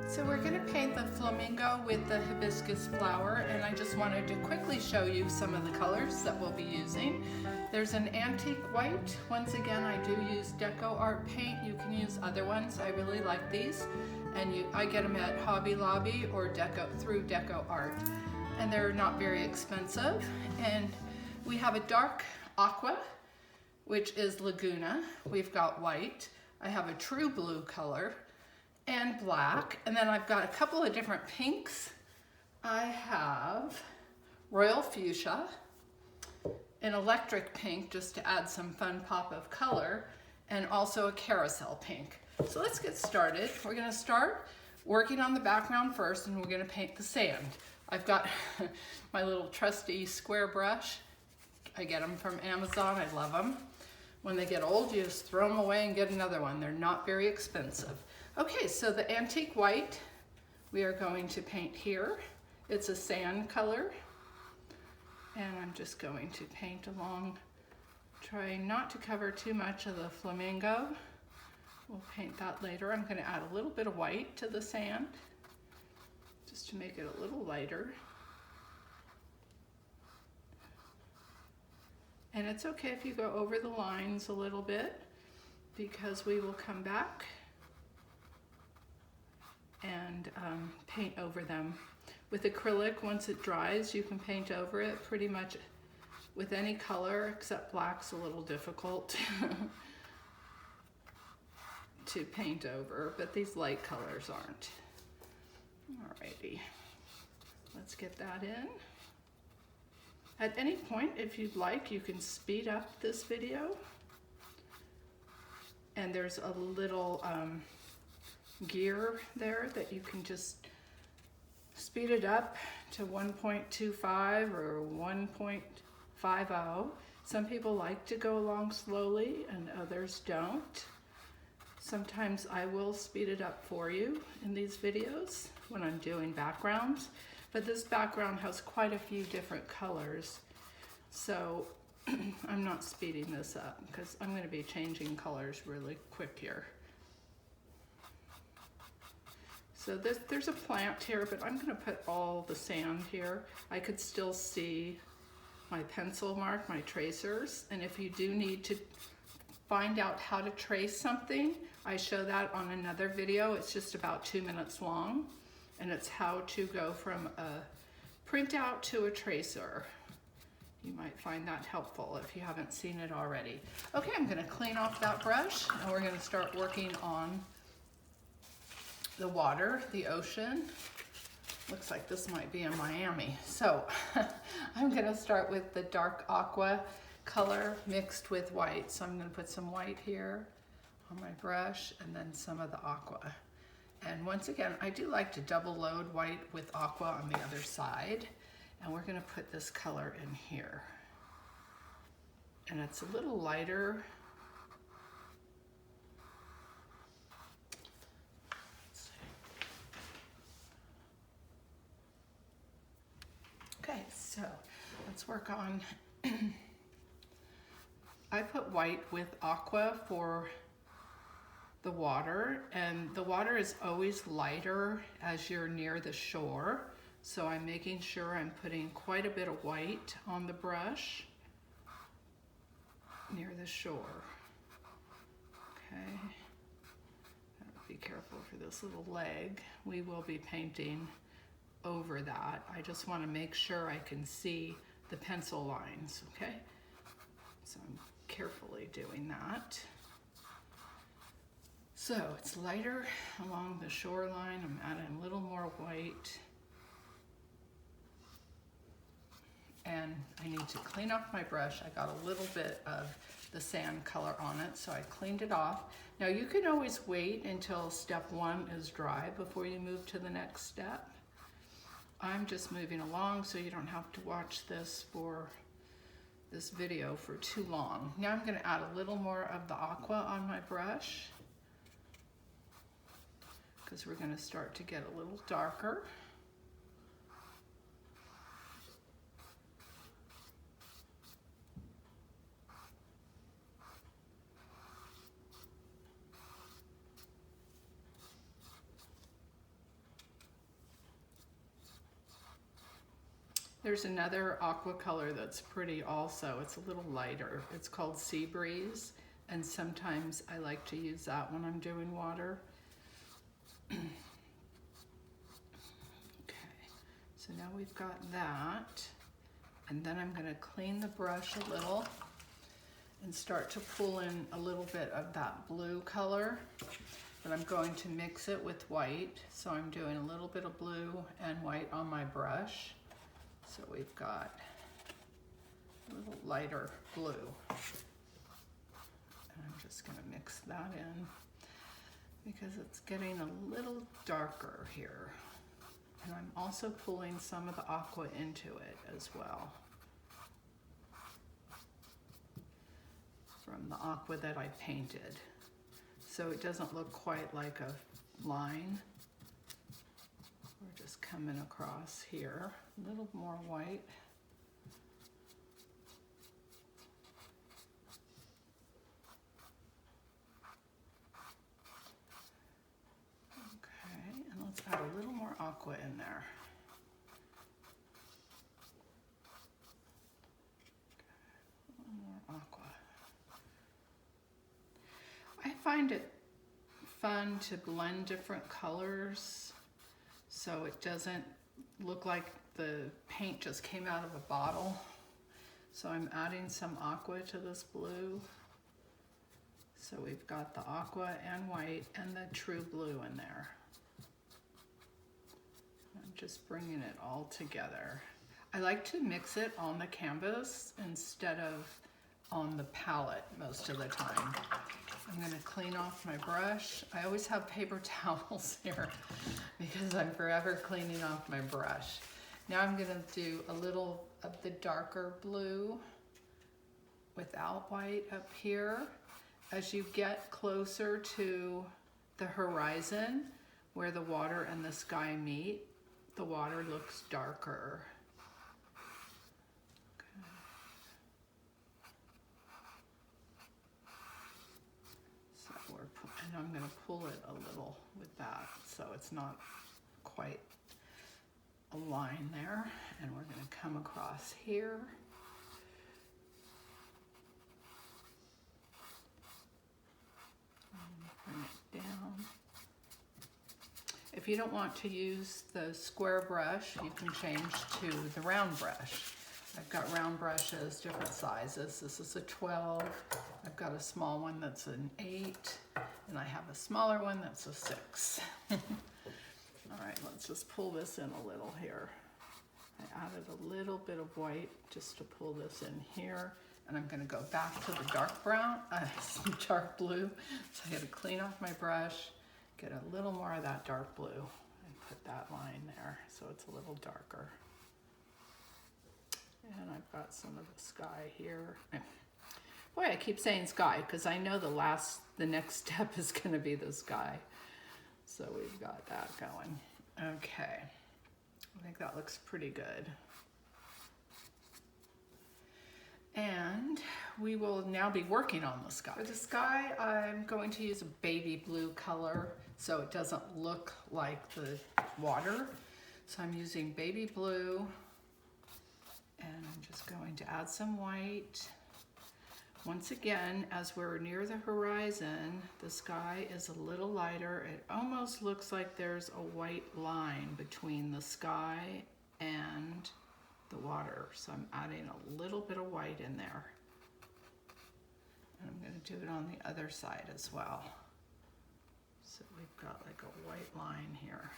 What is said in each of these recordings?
So we're going to paint the flamingo with the hibiscus flower, and I just wanted to quickly show you some of the colors that we'll be using. There's an antique white. Once again, I do use Deco Art paint. You can use other ones. I really like these, and I get them at Hobby Lobby or through Deco Art, and they're not very expensive. And we have a dark aqua, which is Laguna. We've got white. I have a true blue color and black, and then I've got a couple of different pinks. I have royal fuchsia, an electric pink just to add some fun pop of color, and also a carousel pink. So let's get started. We're gonna start working on the background first, and we're gonna paint the sand. I've got my little trusty square brush. I get them from Amazon, I love them. When they get old, you just throw them away and get another one. They're not very expensive. Okay, so the antique white we are going to paint here. It's a sand color, and I'm just going to paint along, trying not to cover too much of the flamingo. We'll paint that later. I'm going to add a little bit of white to the sand just to make it a little lighter. And it's okay if you go over the lines a little bit, because we will come back and paint over them. With acrylic, once it dries, you can paint over it pretty much with any color, except black's a little difficult to paint over, but these light colors aren't. Alrighty, let's get that in. At any point, if you'd like, you can speed up this video. And there's a little gear there that you can just speed it up to 1.25 or 1.50. Some people like to go along slowly and others don't. Sometimes I will speed it up for you in these videos when I'm doing backgrounds, but this background has quite a few different colors, so I'm not speeding this up because I'm going to be changing colors really quick here. So there's a plant here, but I'm going to put all the sand here. I could still see my pencil mark, my tracers, and if you do need to find out how to trace something, I show that on another video. It's just about 2 minutes long, and it's how to go from a printout to a tracer. You might find that helpful if you haven't seen it already. Okay, I'm going to clean off that brush, and we're going to start working on the water, the ocean. Looks like this might be in Miami. So I'm going to start with the dark aqua color mixed with white. So I'm going to put some white here on my brush and then some of the aqua. And once again, I do like to double load white with aqua on the other side. And we're going to put this color in here. And it's a little lighter. Okay, so let's work on, I put white with aqua for the water, and the water is always lighter as you're near the shore. So I'm making sure I'm putting quite a bit of white on the brush near the shore. Okay, be careful for this little leg. We will be painting over that. I just want to make sure I can see the pencil lines, okay? So I'm carefully doing that. So it's lighter along the shoreline. I'm adding a little more white. And I need to clean off my brush. I got a little bit of the sand color on it, so I cleaned it off. Now you can always wait until step 1 is dry before you move to the next step. I'm just moving along so you don't have to watch this video for too long. Now I'm going to add a little more of the aqua on my brush because we're going to start to get a little darker. There's another aqua color that's pretty also. It's a little lighter. It's called Sea Breeze, and sometimes I like to use that when I'm doing water. Okay, so now we've got that, and then I'm going to clean the brush a little and start to pull in a little bit of that blue color, but I'm going to mix it with white. So I'm doing a little bit of blue and white on my brush. So we've got a little lighter blue. And I'm just going to mix that in because it's getting a little darker here. And I'm also pulling some of the aqua into it as well, from the aqua that I painted. So it doesn't look quite like a line. We're just coming across here, a little more white. Okay, and let's add a little more aqua in there. Okay, a little more aqua. I find it fun to blend different colors so it doesn't look like the paint just came out of a bottle. So I'm adding some aqua to this blue. So we've got the aqua and white and the true blue in there. I'm just bringing it all together. I like to mix it on the canvas instead of on the palette most of the time. I'm going to clean off my brush. I always have paper towels here because I'm forever cleaning off my brush. Now I'm going to do a little of the darker blue without white up here. As you get closer to the horizon where the water and the sky meet, the water looks darker. And I'm going to pull it a little with that so it's not quite a line there. And we're going to come across here. And bring it down. If you don't want to use the square brush, you can change to the round brush. I've got round brushes, different sizes. This is a 12. I've got a small one that's an 8. And I have a smaller one that's a 6. All right, let's just pull this in a little here. I added a little bit of white just to pull this in here. And I'm going to go back to the dark brown, some dark blue. So I got to clean off my brush, get a little more of that dark blue, and put that line there so it's a little darker. And I've got some of the sky here. Boy, I keep saying sky because I know the next step is going to be the sky. So we've got that going. Okay, I think that looks pretty good. And we will now be working on the sky. For the sky, I'm going to use a baby blue color so it doesn't look like the water. So I'm using baby blue, and I'm just going to add some white. Once again, as we're near the horizon, the sky is a little lighter. It almost looks like there's a white line between the sky and the water. So I'm adding a little bit of white in there. And I'm going to do it on the other side as well. So we've got like a white line here.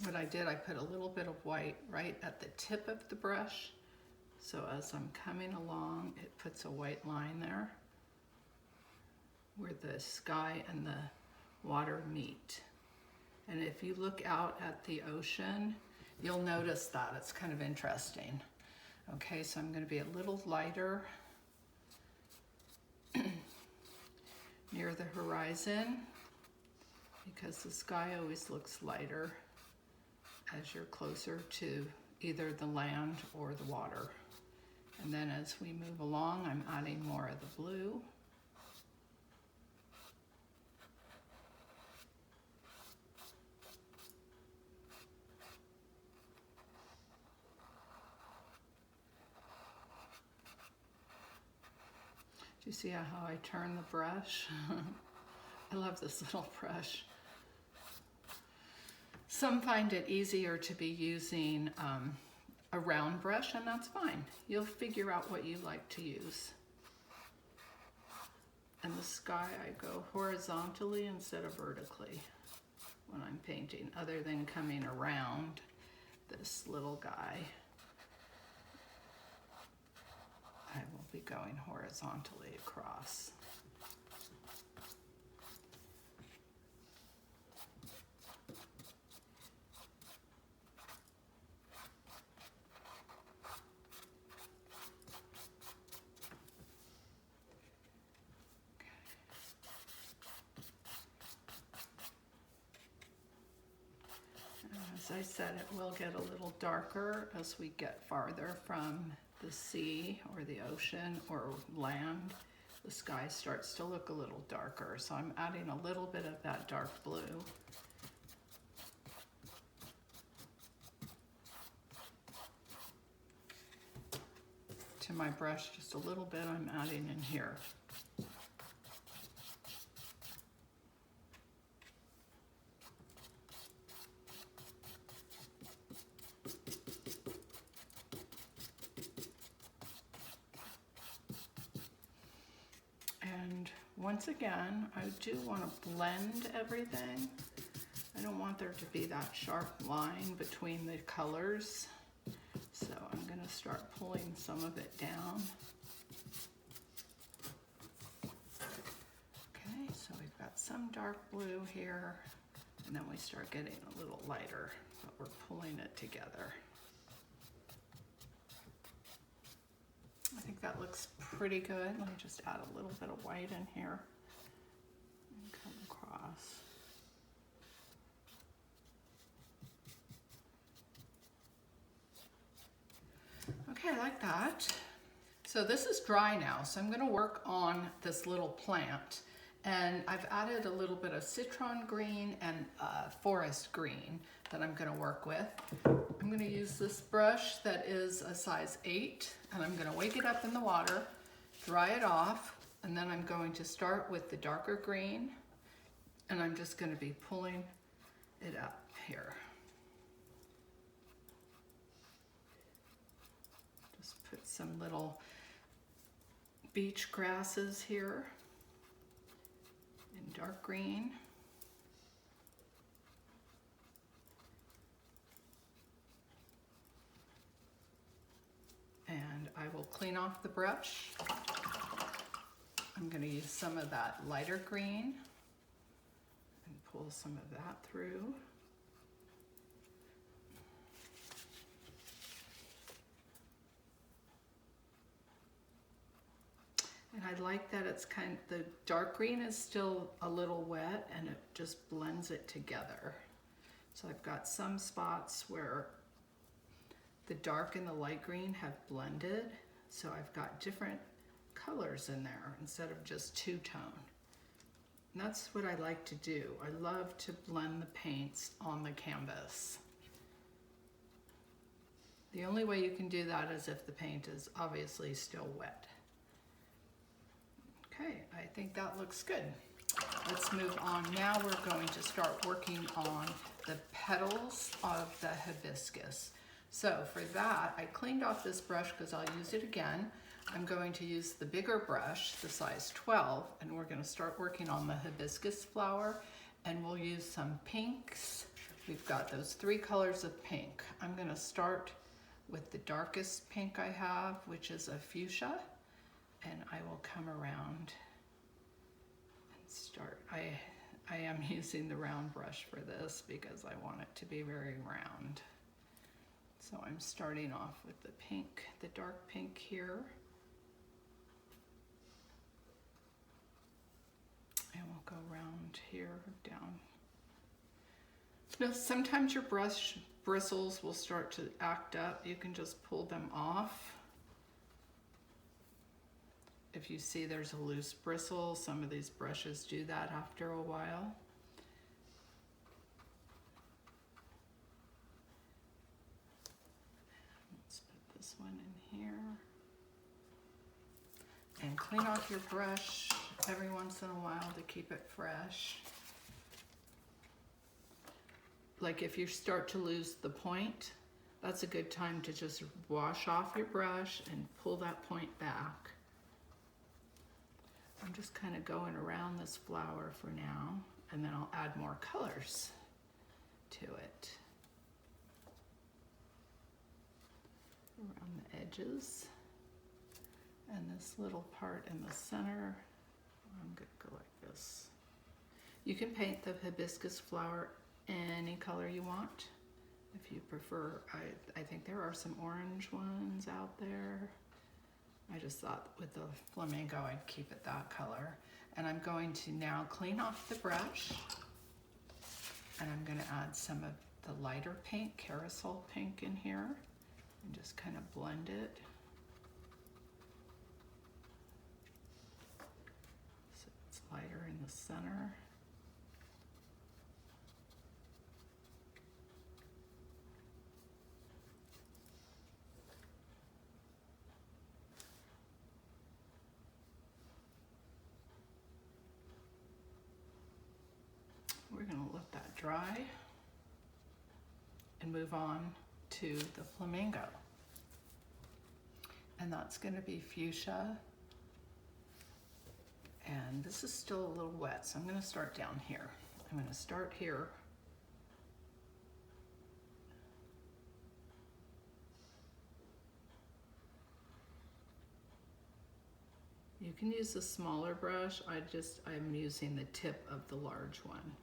What I did, I put a little bit of white right at the tip of the brush. So as I'm coming along, it puts a white line there where the sky and the water meet. And if you look out at the ocean, you'll notice that. It's kind of interesting. Okay, so I'm going to be a little lighter near the horizon because the sky always looks lighter as you're closer to either the land or the water. And then as we move along, I'm adding more of the blue. you see how I turn the brush? I love this little brush. Some find it easier to be using a round brush, and that's fine. You'll figure out what you like to use. And the sky, I go horizontally instead of vertically when I'm painting, other than coming around this little guy. I will be going horizontally across. As I said, it will get a little darker as we get farther from the sea or the ocean or land. The sky starts to look a little darker, so I'm adding a little bit of that dark blue. To my brush, just a little bit I'm adding in here. Once again, I do want to blend everything. I don't want there to be that sharp line between the colors. So I'm going to start pulling some of it down. Okay, so we've got some dark blue here, and then we start getting a little lighter, but we're pulling it together. I think that looks pretty good. Let me just add a little bit of white in here and come across. Okay, I like that. So this is dry now, so I'm going to work on this little plant. And I've added a little bit of citron green and forest green that I'm going to work with. I'm going to use this brush that is a size 8, and I'm going to wake it up in the water, dry it off, and then I'm going to start with the darker green, and I'm just going to be pulling it up here. Just put some little beach grasses here in dark green. And I will clean off the brush. I'm going to use some of that lighter green and pull some of that through. And I like that it's the dark green is still a little wet and it just blends it together. So I've got some spots where the dark and the light green have blended, so I've got different colors in there instead of just two-tone. And that's what I like to do. I love to blend the paints on the canvas. The only way you can do that is if the paint is obviously still wet. Okay, I think that looks good. Let's move on. Now we're going to start working on the petals of the hibiscus. So for that, I cleaned off this brush because I'll use it again. I'm going to use the bigger brush, the size 12, and we're going to start working on the hibiscus flower, and we'll use some pinks. We've got those 3 colors of pink. I'm going to start with the darkest pink I have, which is a fuchsia, and I will come around and start. I am using the round brush for this because I want it to be very round. So I'm starting off with the pink, the dark pink here. And we'll go around here, down. Now, sometimes your brush bristles will start to act up. You can just pull them off. If you see there's a loose bristle, some of these brushes do that after a while. Let's put this one in here. And And clean off your brush every once in a while to keep it fresh. Like if you start to lose the point, that's a good time to just wash off your brush and pull that point back. I'm just kind of going around this flower for now, and then I'll add more colors to it. Around the edges. And this little part in the center, I'm going to go like this. You can paint the hibiscus flower any color you want. If you prefer, I think there are some orange ones out there. I just thought with the flamingo I'd keep it that color. And I'm going to now clean off the brush, and I'm going to add some of the lighter pink, carousel pink in here, and just kind of blend it. So it's lighter in the center. We're going to let that dry and move on to the flamingo. And that's going to be fuchsia. And this is still a little wet, so I'm going to start down here. I'm going to start here. You can use a smaller brush. I'm using the tip of the large one.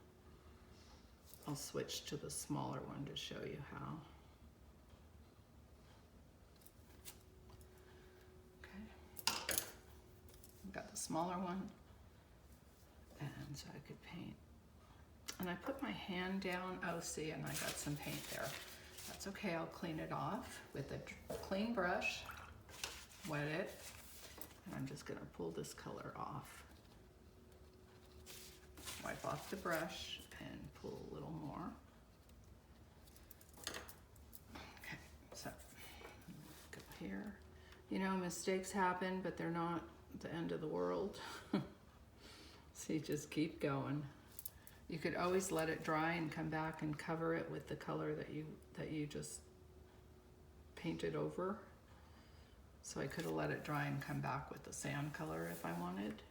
I'll switch to the smaller one to show you how. Okay, I've got the smaller one, and so I could paint. And I put my hand down, oh see, and I got some paint there. That's okay, I'll clean it off with a clean brush, wet it, and I'm just gonna pull this color off. Wipe off the brush and pull a little more. Okay, so go here. You know, mistakes happen, but they're not the end of the world. So you just keep going. You could always let it dry and come back and cover it with the color that you just painted over. So I could have let it dry and come back with the sand color if I wanted.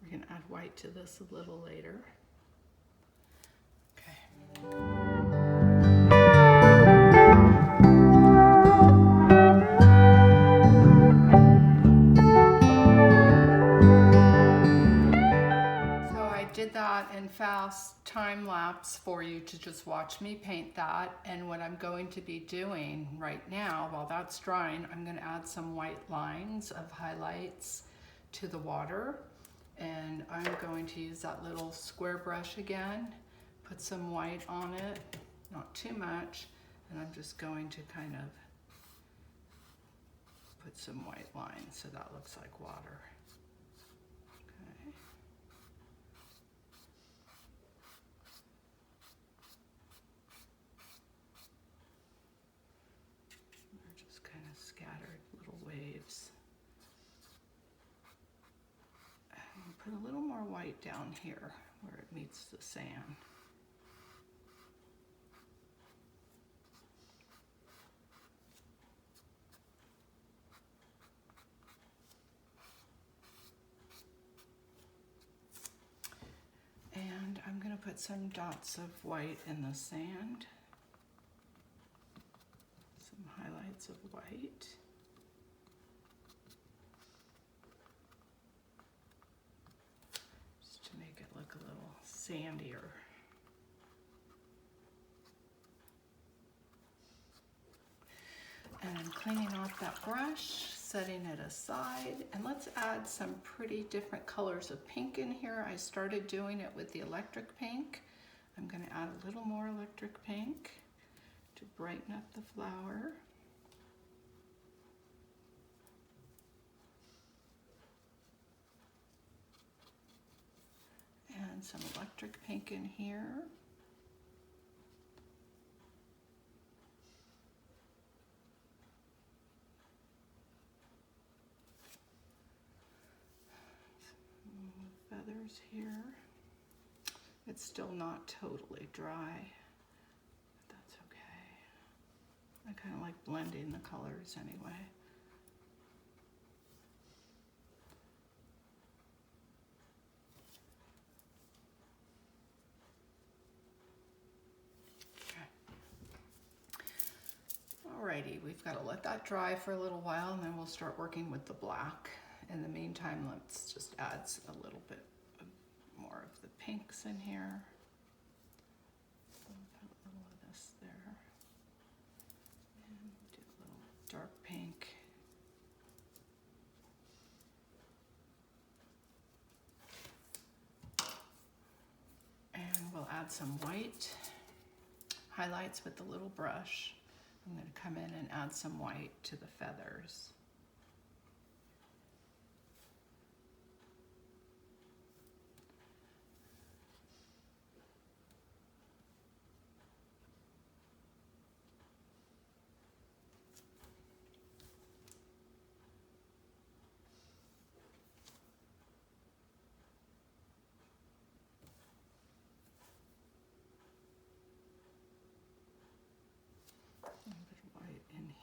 We're going to add white to this a little later. Okay. So I did that in fast time lapse for you to just watch me paint that. And what I'm going to be doing right now, while that's drying, I'm going to add some white lines of highlights to the water. And I'm going to use that little square brush again, put some white on it, not too much, and I'm just going to kind of put some white lines so that looks like water. Okay. They're just kind of scattered little waves. Put a little more white down here where it meets the sand. And I'm going to put some dots of white in the sand. Some highlights of white. Make it look a little sandier. And I'm cleaning off that brush, setting it aside, and let's add some pretty different colors of pink in here. I started doing it with the electric pink. I'm going to add add a little more electric pink to brighten up the flower. And some electric pink in here. Some feathers here. It's still not totally dry, but that's okay. I kind of like blending the colors anyway. Alrighty, we've got to let that dry for a little while and then we'll start working with the black. In the meantime, let's just add a little bit more of the pinks in here. Put a little of this there. And do a little dark pink. And we'll add some white highlights with the little brush. I'm going to come in and add some white to the feathers.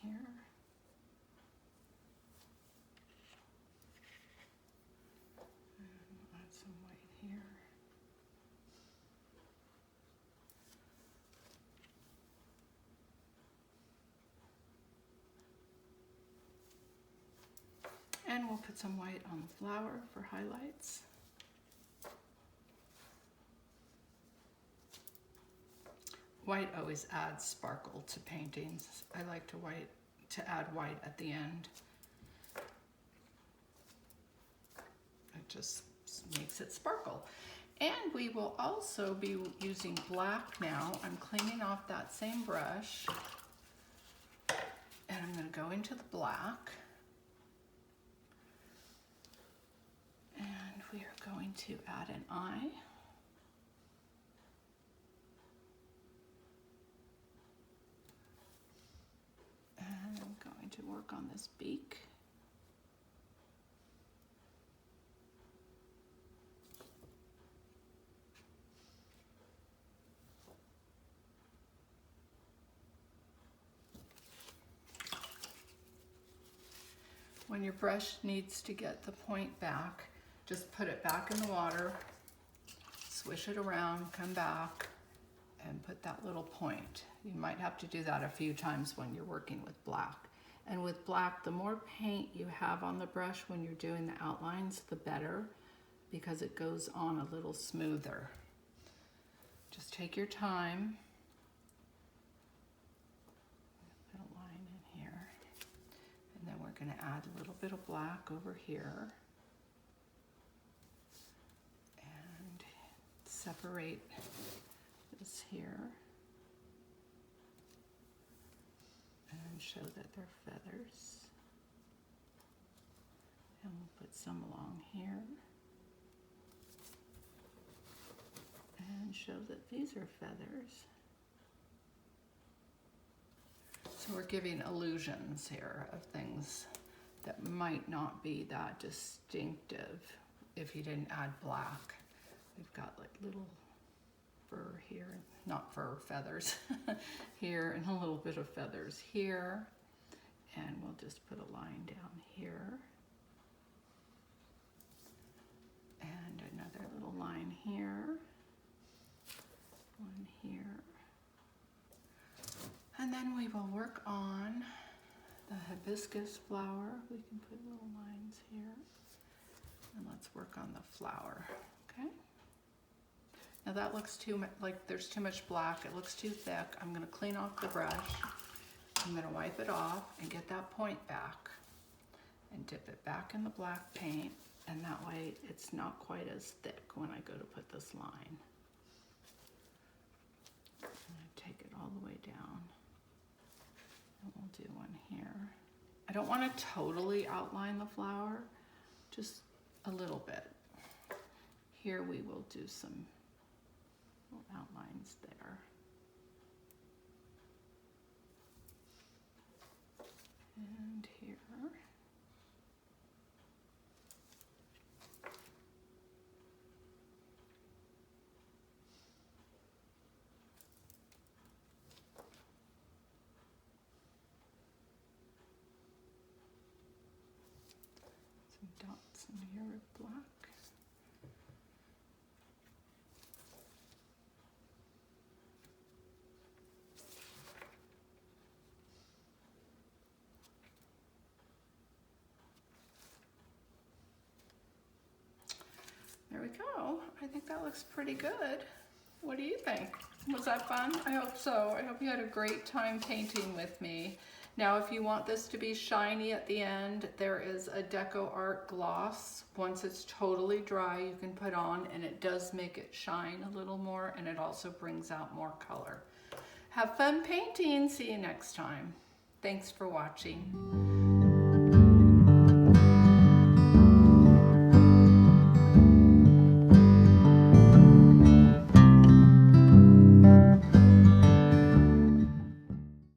Here. And add some white here. And we'll put some white on the flower for highlights. White always adds sparkle to paintings. I like to add white at the end. It just makes it sparkle. And we will also be using black now. I'm cleaning off that same brush. And I'm going to go into the black. And we are going to add an eye. And I'm going to work on this beak. When your brush needs to get the point back, just put it back in the water, swish it around, come back, and put that little point. You might have to do that a few times when you're working with black. And with black, the more paint you have on the brush when you're doing the outlines, the better, because it goes on a little smoother. Just take your time. Put a line in here. And then we're going to add a little bit of black over here. And separate this here. And show that they're feathers. And we'll put some along here. And show that these are feathers. So we're giving illusions here of things that might not be that distinctive if you didn't add black. We've got like little fur here, not fur, feathers here, and a little bit of feathers here. And we'll just put a line down here. And another little line here. One here. And then we will work on the hibiscus flower. We can put little lines here. And let's work on the flower, okay? Now that looks too much, like there's too much black. It looks too thick. I'm gonna clean off the brush. I'm gonna wipe it off and get that point back and dip it back in the black paint. And that way it's not quite as thick when I go to put this line. take it all the way down. And we'll do one here. I don't want to totally outline the flower, just a little bit. Here we will do some little outlines there. And here. Some dots in here with black. There we go. I think that looks pretty good. What do you think? Was that fun? I hope so. I hope you had a great time painting with me. Now, if you want this to be shiny at the end, there is a Deco Art gloss. Once it's totally dry, you can put on, and it does make it shine a little more, and it also brings out more color. Have fun painting. See you next time. Thanks for watching.